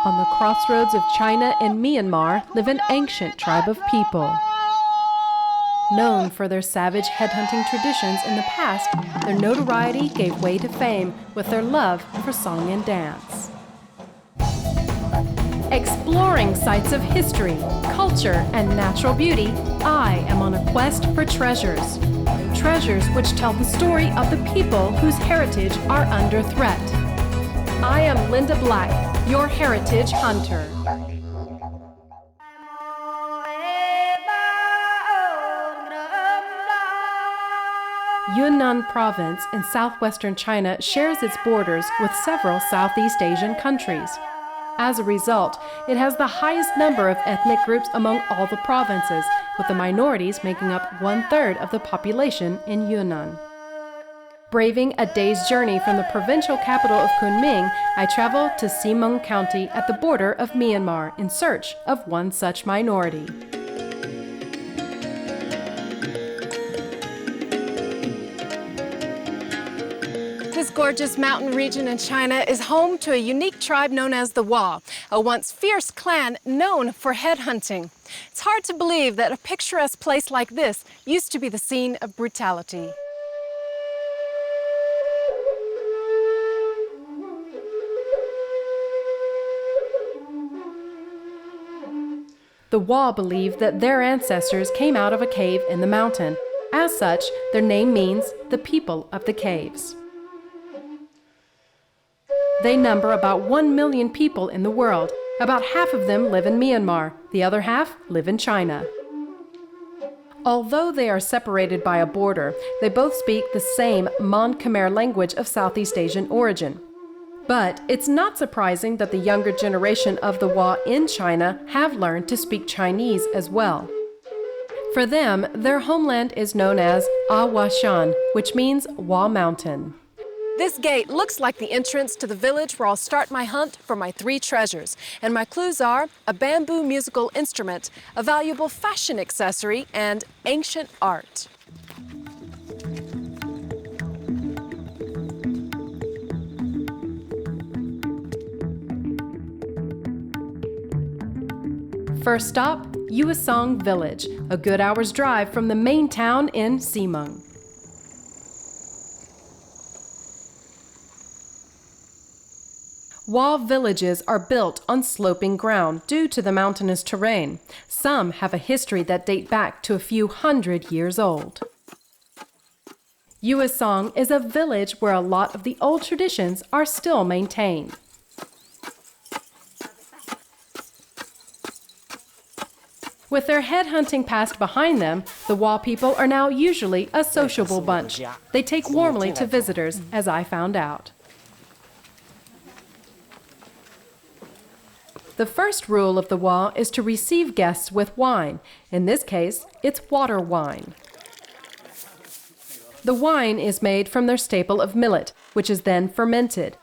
On the crossroads of China and Myanmar live an ancient tribe of people. Known for their savage headhunting traditions in the past, their notoriety gave way to fame with their love for song and dance. Exploring sites of history, culture, and natural beauty, I am on a quest for treasures. Treasures which tell the story of the people whose heritage are under threat. I am Linda Black, your heritage hunter. Yunnan Province in southwestern China shares its borders with several Southeast Asian countries. As a result, it has the highest number of ethnic groups among all the provinces, with the minorities making up 1/3 of the population in Yunnan. Braving a day's journey from the provincial capital of Kunming, I travel to Ximeng County at the border of Myanmar in search of one such minority. This gorgeous mountain region in China is home to a unique tribe known as the Wa, a once fierce clan known for headhunting. It's hard to believe that a picturesque place like this used to be the scene of brutality. The Wa believe that their ancestors came out of a cave in the mountain. As such, their name means the people of the caves. They number about 1 million people in the world. About half of them live in Myanmar. The other half live in China. Although they are separated by a border, they both speak the same Mon Khmer language of Southeast Asian origin. But it's not surprising that the younger generation of the Wa in China have learned to speak Chinese as well. For them, their homeland is known as Awashan, which means Wa Mountain. This gate looks like the entrance to the village where I'll start my hunt for my 3 treasures. And my clues are a bamboo musical instrument, a valuable fashion accessory, and ancient art. First stop, Yuesong Village, a good hour's drive from the main town in Ximeng. Wa villages are built on sloping ground due to the mountainous terrain. Some have a history that date back to a few hundred years old. Yuesong is a village where a lot of the old traditions are still maintained. With their headhunting past behind them, the Wa people are now usually a sociable bunch. They take warmly to visitors, as I found out. The first rule of the Wa is to receive guests with wine. In this case, it's water wine. The wine is made from their staple of millet, which is then fermented.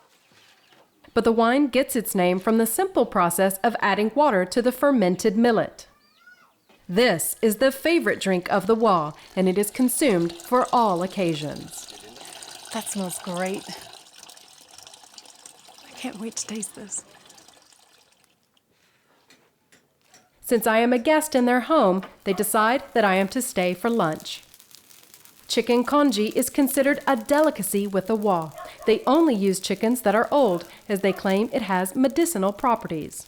But the wine gets its name from the simple process of adding water to the fermented millet. This is the favorite drink of the Wa, and it is consumed for all occasions. That smells great. I can't wait to taste this. Since I am a guest in their home, they decide that I am to stay for lunch. Chicken congee is considered a delicacy with the Wa. They only use chickens that are old, as they claim it has medicinal properties.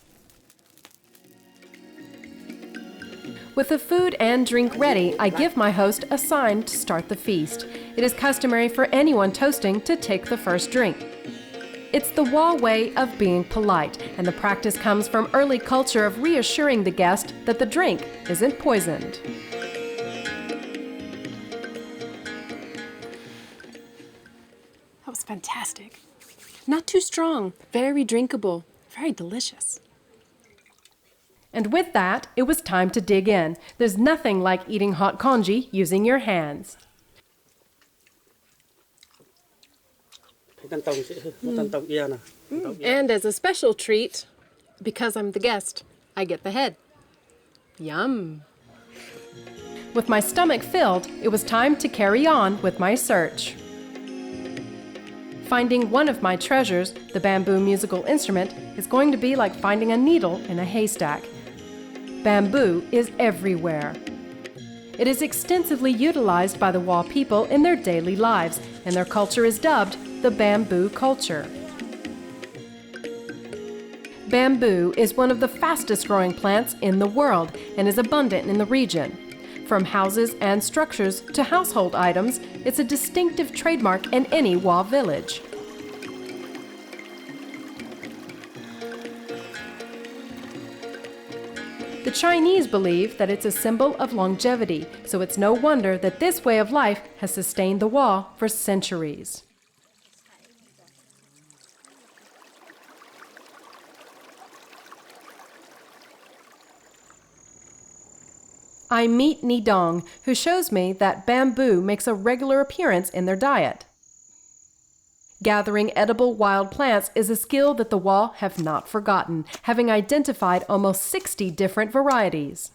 With the food and drink ready, I give my host a sign to start the feast. It is customary for anyone toasting to take the first drink. It's the Wa way of being polite, and the practice comes from early culture of reassuring the guest that the drink isn't poisoned. That was fantastic. Not too strong, very drinkable, very delicious. And with that, it was time to dig in. There's nothing like eating hot congee using your hands. And as a special treat, because I'm the guest, I get the head. Yum. With my stomach filled, it was time to carry on with my search. Finding one of my treasures, the bamboo musical instrument, is going to be like finding a needle in a haystack. Bamboo is everywhere. It is extensively utilized by the Wa people in their daily lives, and their culture is dubbed the bamboo culture. Bamboo is one of the fastest growing plants in the world and is abundant in the region. From houses and structures to household items, it's a distinctive trademark in any Wa village. The Chinese believe that it's a symbol of longevity, so it's no wonder that this way of life has sustained the Wa for centuries. I meet Ni Dong, who shows me that bamboo makes a regular appearance in their diet. Gathering edible wild plants is a skill that the Wa have not forgotten, having identified almost 60 different varieties.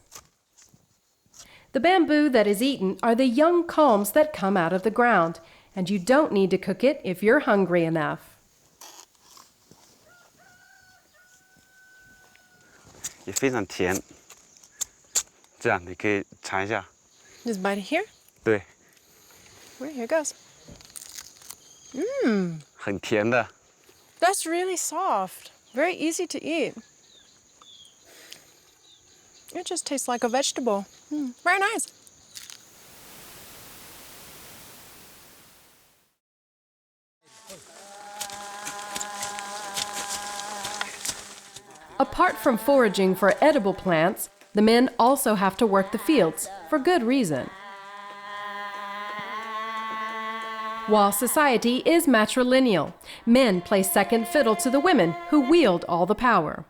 The bamboo that is eaten are the young culms that come out of the ground, and you don't need to cook it if you're hungry enough. It 非常甜。这样你可以尝一下。 Just bite it here? 对， Well, here goes. 很甜的。 That's really soft. Very easy to eat. It just tastes like a vegetable. Very nice. Apart from foraging for edible plants, the men also have to work the fields, for good reason. Wa society is matrilineal. Men play second fiddle to the women, who wield all the power.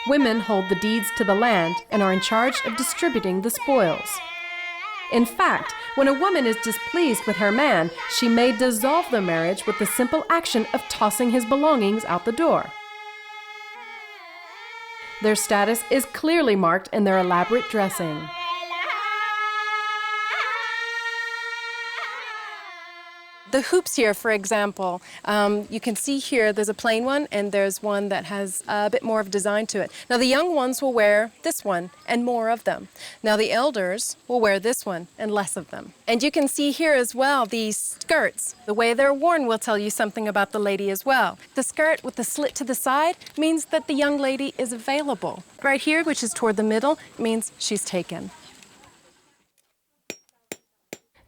Women hold the deeds to the land and are in charge of distributing the spoils. In fact, when a woman is displeased with her man, she may dissolve the marriage with the simple action of tossing his belongings out the door. Their status is clearly marked in their elaborate dressing. The hoops here, for example, you can see here there's a plain one and there's one that has a bit more of design to it. Now the young ones will wear this one and more of them. Now the elders will wear this one and less of them. And you can see here as well these skirts. The way they're worn will tell you something about the lady as well. The skirt with the slit to the side means that the young lady is available. Right here, which is toward the middle, means she's taken.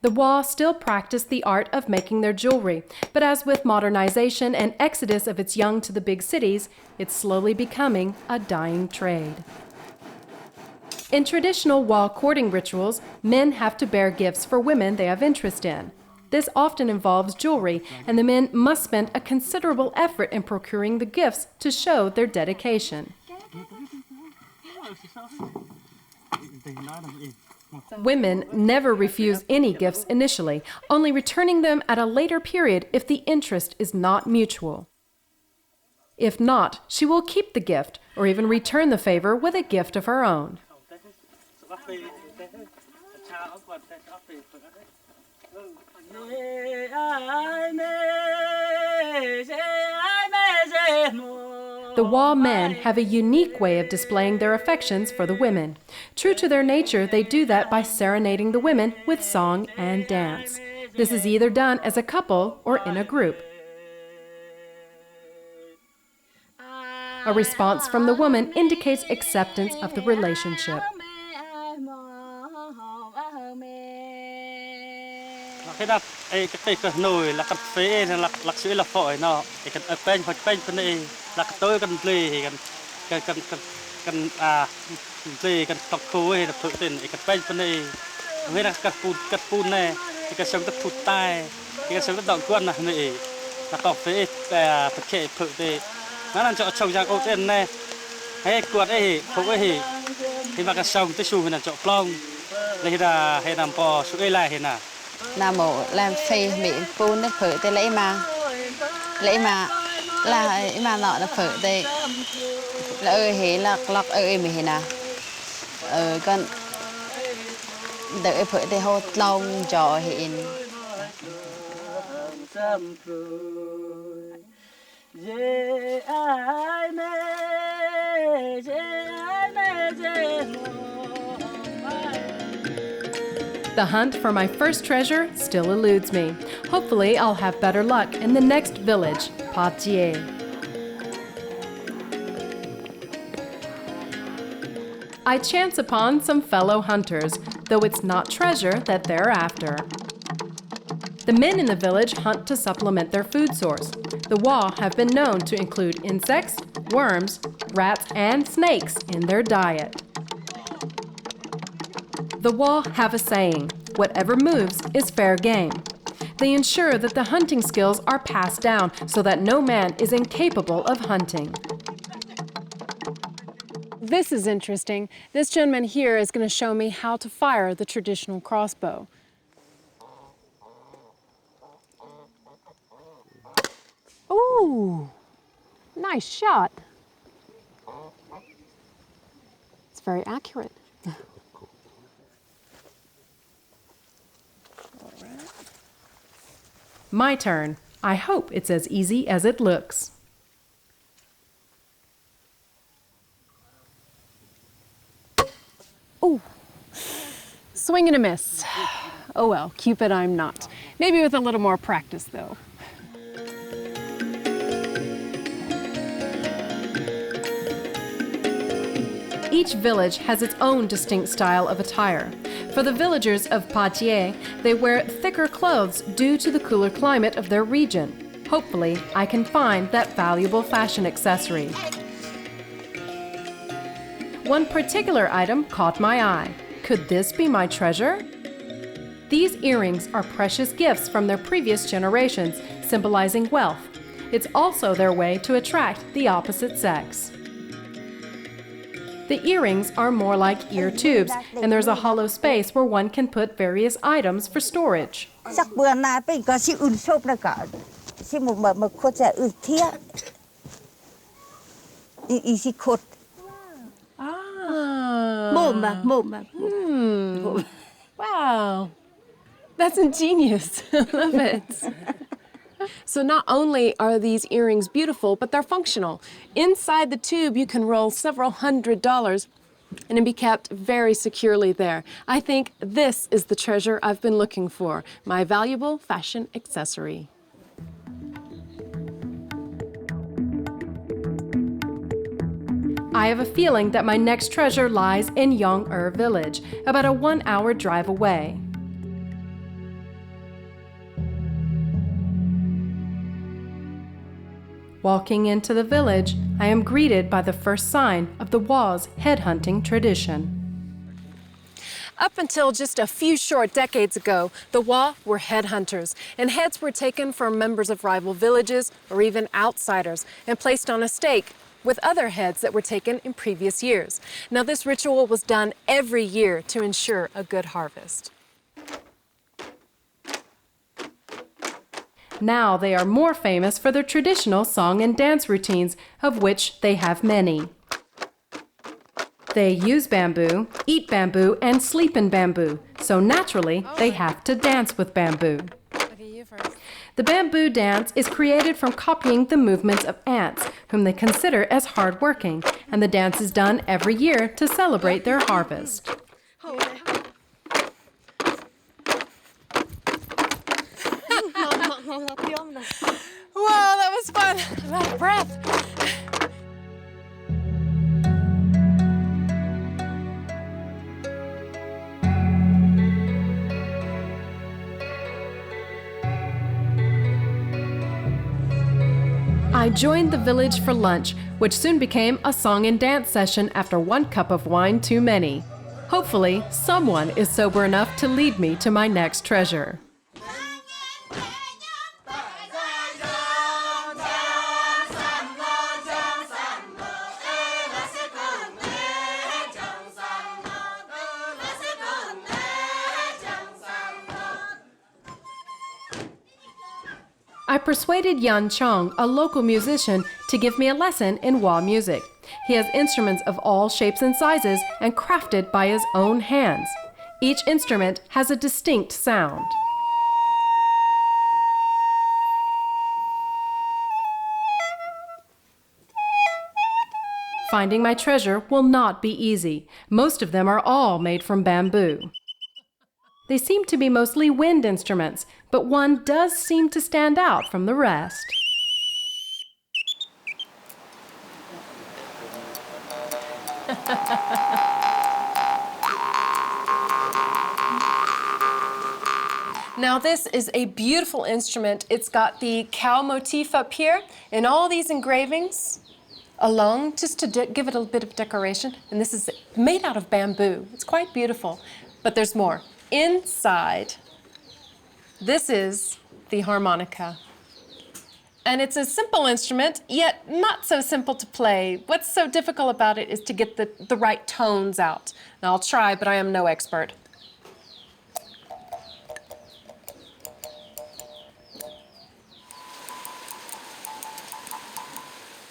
The Wa still practice the art of making their jewelry, but as with modernization and exodus of its young to the big cities, it's slowly becoming a dying trade. In traditional Wa courting rituals, men have to bear gifts for women they have interest in. This often involves jewelry, and the men must spend a considerable effort in procuring the gifts to show their dedication. Women never refuse any gifts initially, only returning them at a later period if the interest is not mutual. If not, she will keep the gift or even return the favor with a gift of her own. The Wa men have a unique way of displaying their affections for the women. True to their nature, they do that by serenading the women with song and dance. This is either done as a couple or in a group. A response from the woman indicates acceptance of the relationship. Cái đập cái cái nồi là cắt phế là sữa là phổi nó cái bên bên này là tôi cần lì cần lì cần tóc khô hay là thổi tiền cái bên này với là cắt pun này cái sống cắt thụt tai cái sống cắt đọng quân này là cọc phế thực hiện thổi tiền nó làm cho trồng ra câu tiền này hay quạt ấy không ấy thì mà cái sống tới xù là chọn plong đây là hay làm bò xuống đây lại thế nào là mổ làm phê bị phun đấy phở tới lấy mà là nọ là phở đây là hế là lọc mình nè con đợi phở tới hốt long trò hiện The hunt for my first treasure still eludes me. Hopefully, I'll have better luck in the next village, Pa Jie. I chance upon some fellow hunters, though it's not treasure that they're after. The men in the village hunt to supplement their food source. The Wa have been known to include insects, worms, rats, and snakes in their diet. The Wa have a saying, whatever moves is fair game. They ensure that the hunting skills are passed down so that no man is incapable of hunting. This is interesting. This gentleman here is going to show me how to fire the traditional crossbow. Ooh, nice shot. It's very accurate. My turn. I hope it's as easy as it looks. Ooh, swing and a miss. Oh well, Cupid I'm not. Maybe with a little more practice though. Each village has its own distinct style of attire. For the villagers of Pa Jie, they wear thicker clothes due to the cooler climate of their region. Hopefully, I can find that valuable fashion accessory. One particular item caught my eye. Could this be my treasure? These earrings are precious gifts from their previous generations, symbolizing wealth. It's also their way to attract the opposite sex. The earrings are more like ear tubes, and there's a hollow space where one can put various items for storage. Sắc bữa nay bên có si un sốp đó cả, si một khốt sẽ un thiệt, si khốt. Mồm. Wow, that's ingenious. I love it. So not only are these earrings beautiful, but they're functional. Inside the tube, you can roll several $100s and it'll be kept very securely there. I think this is the treasure I've been looking for, my valuable fashion accessory. I have a feeling that my next treasure lies in Yong-er village, about a 1-hour drive away. Walking into the village, I am greeted by the first sign of the Wa's headhunting tradition. Up until just a few short decades ago, the Wa were headhunters, and heads were taken from members of rival villages or even outsiders and placed on a stake with other heads that were taken in previous years. Now, this ritual was done every year to ensure a good harvest. Now they are more famous for their traditional song and dance routines, of which they have many. They use bamboo, eat bamboo, and sleep in bamboo, so naturally they have to dance with bamboo. The bamboo dance is created from copying the movements of ants, whom they consider as hardworking, and the dance is done every year to celebrate their harvest. Wow, that was fun. I'm out of breath. I joined the village for lunch, which soon became a song and dance session after 1 cup of wine too many. Hopefully, someone is sober enough to lead me to my next treasure. I persuaded Yan Chong, a local musician, to give me a lesson in Wa music. He has instruments of all shapes and sizes and crafted by his own hands. Each instrument has a distinct sound. Finding my treasure will not be easy. Most of them are all made from bamboo. They seem to be mostly wind instruments, but one does seem to stand out from the rest. Now this is a beautiful instrument. It's got the cow motif up here and all these engravings along just to give it a bit of decoration. And this is made out of bamboo. It's quite beautiful, but there's more. Inside, this is the harmonica. And it's a simple instrument, yet not so simple to play. What's so difficult about it is to get the right tones out. Now I'll try, but I am no expert.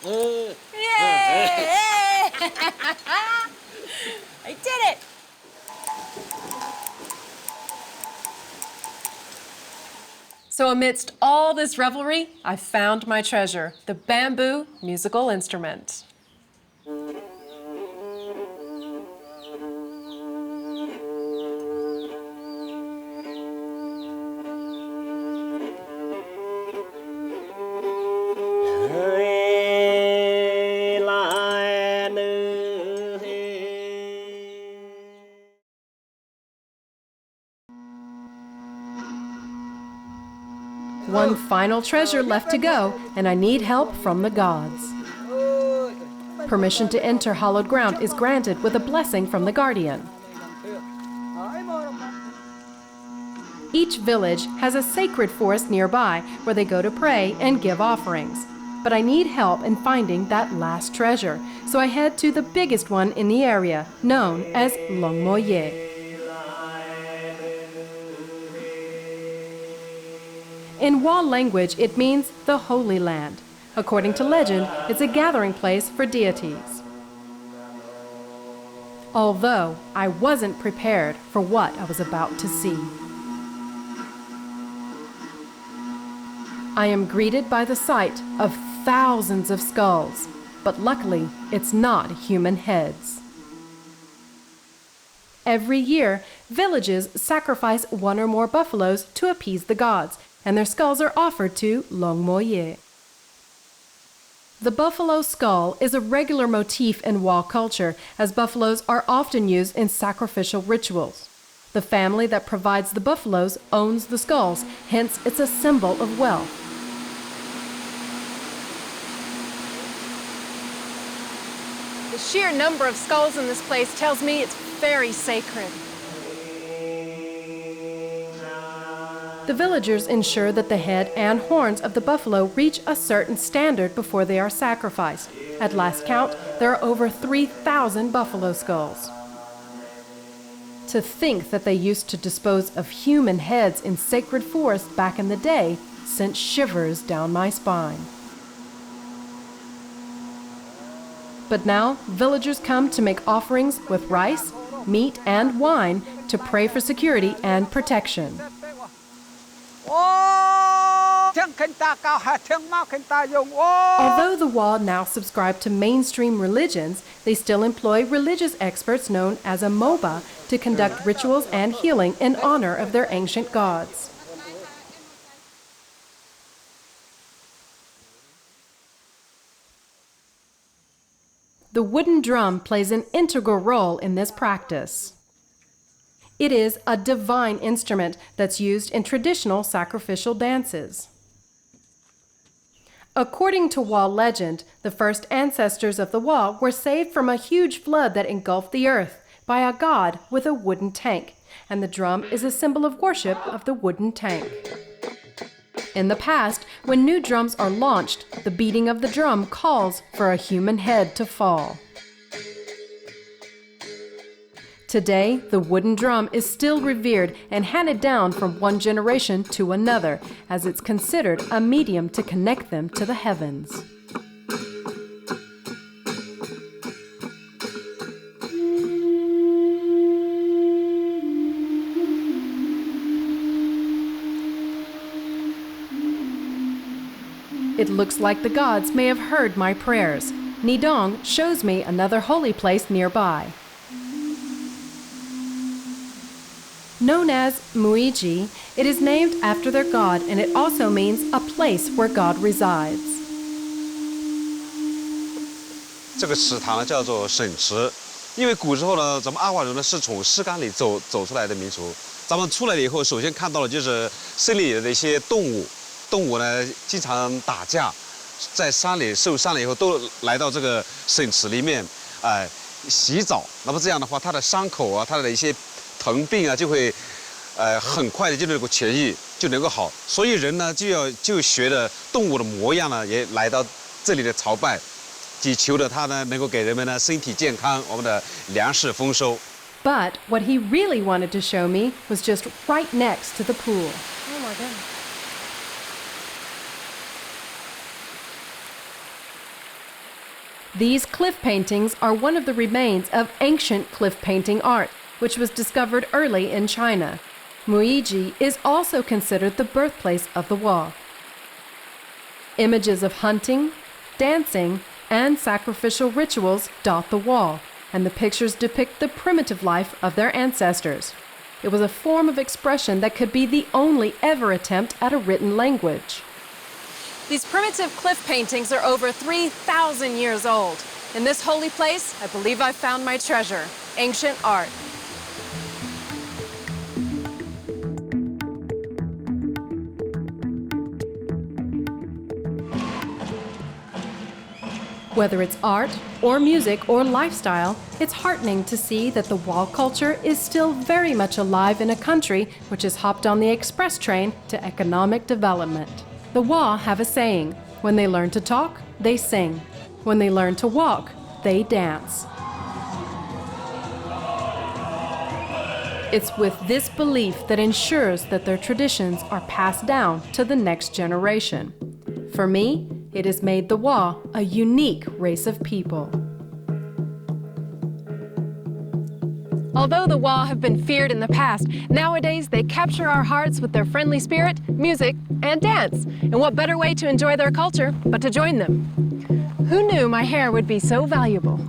Yay! I did it! So amidst all this revelry, I found my treasure, the bamboo musical instrument. One final treasure left to go, and I need help from the gods. Permission to enter hallowed ground is granted with a blessing from the guardian. Each village has a sacred forest nearby where they go to pray and give offerings. But I need help in finding that last treasure, so I head to the biggest one in the area, known as Long Mo Ye. In Wa language, it means the Holy Land. According to legend, it's a gathering place for deities. Although I wasn't prepared for what I was about to see. I am greeted by the sight of thousands of skulls, but luckily it's not human heads. Every year, villages sacrifice one or more buffaloes to appease the gods, and their skulls are offered to Long Mo Ye. The buffalo skull is a regular motif in Wa culture, as buffaloes are often used in sacrificial rituals. The family that provides the buffaloes owns the skulls, hence it's a symbol of wealth. The sheer number of skulls in this place tells me it's very sacred. The villagers ensure that the head and horns of the buffalo reach a certain standard before they are sacrificed. At last count, there are over 3,000 buffalo skulls. To think that they used to dispose of human heads in sacred forests back in the day sent shivers down my spine. But now, villagers come to make offerings with rice, meat, and wine to pray for security and protection. Although the Wa now subscribe to mainstream religions, they still employ religious experts known as a Moba to conduct rituals and healing in honor of their ancient gods. The wooden drum plays an integral role in this practice. It is a divine instrument that's used in traditional sacrificial dances. According to Wa legend, the first ancestors of the Wa were saved from a huge flood that engulfed the earth by a god with a wooden tank, and the drum is a symbol of worship of the wooden tank. In the past, when new drums are launched, the beating of the drum calls for a human head to fall. Today, the wooden drum is still revered and handed down from one generation to another, as it's considered a medium to connect them to the heavens. It looks like the gods may have heard my prayers. Nidong shows me another holy place nearby. Known as Muiji, it is named after their god, and it also means a place where God resides. 这个祠堂呢叫做沈池，因为古时候呢，咱们阿华人呢是从石岗里走出来的民族。咱们出来了以后，首先看到的就是森林里的一些动物，动物呢经常打架，在山里受伤了以后，都来到这个沈池里面，洗澡。那么这样的话，它的伤口啊，它的一些疼病啊，就会很快的就能够痊愈，就能够好。所以人呢就学着动物的模样呢，也来到这里的朝拜。 祈求着它呢，能够给人们呢身体健康，我们的粮食丰收。 But what he really wanted to show me was just right next to the pool. Oh my goodness. These cliff paintings are one of the remains of ancient cliff painting art, which was discovered early in China. Muiji is also considered the birthplace of the Wa. Images of hunting, dancing, and sacrificial rituals dot the wall, and the pictures depict the primitive life of their ancestors. It was a form of expression that could be the only ever attempt at a written language. These primitive cliff paintings are over 3,000 years old. In this holy place, I believe I found my treasure, ancient art. Whether it's art, or music, or lifestyle, it's heartening to see that the wall culture is still very much alive in a country which has hopped on the express train to economic development. The Wa have a saying, when they learn to talk, they sing. When they learn to walk, they dance. It's with this belief that ensures that their traditions are passed down to the next generation. For me, it has made the Wa a unique race of people. Although the Wa have been feared in the past, nowadays they capture our hearts with their friendly spirit, music, and dance. And what better way to enjoy their culture but to join them? Who knew my hair would be so valuable?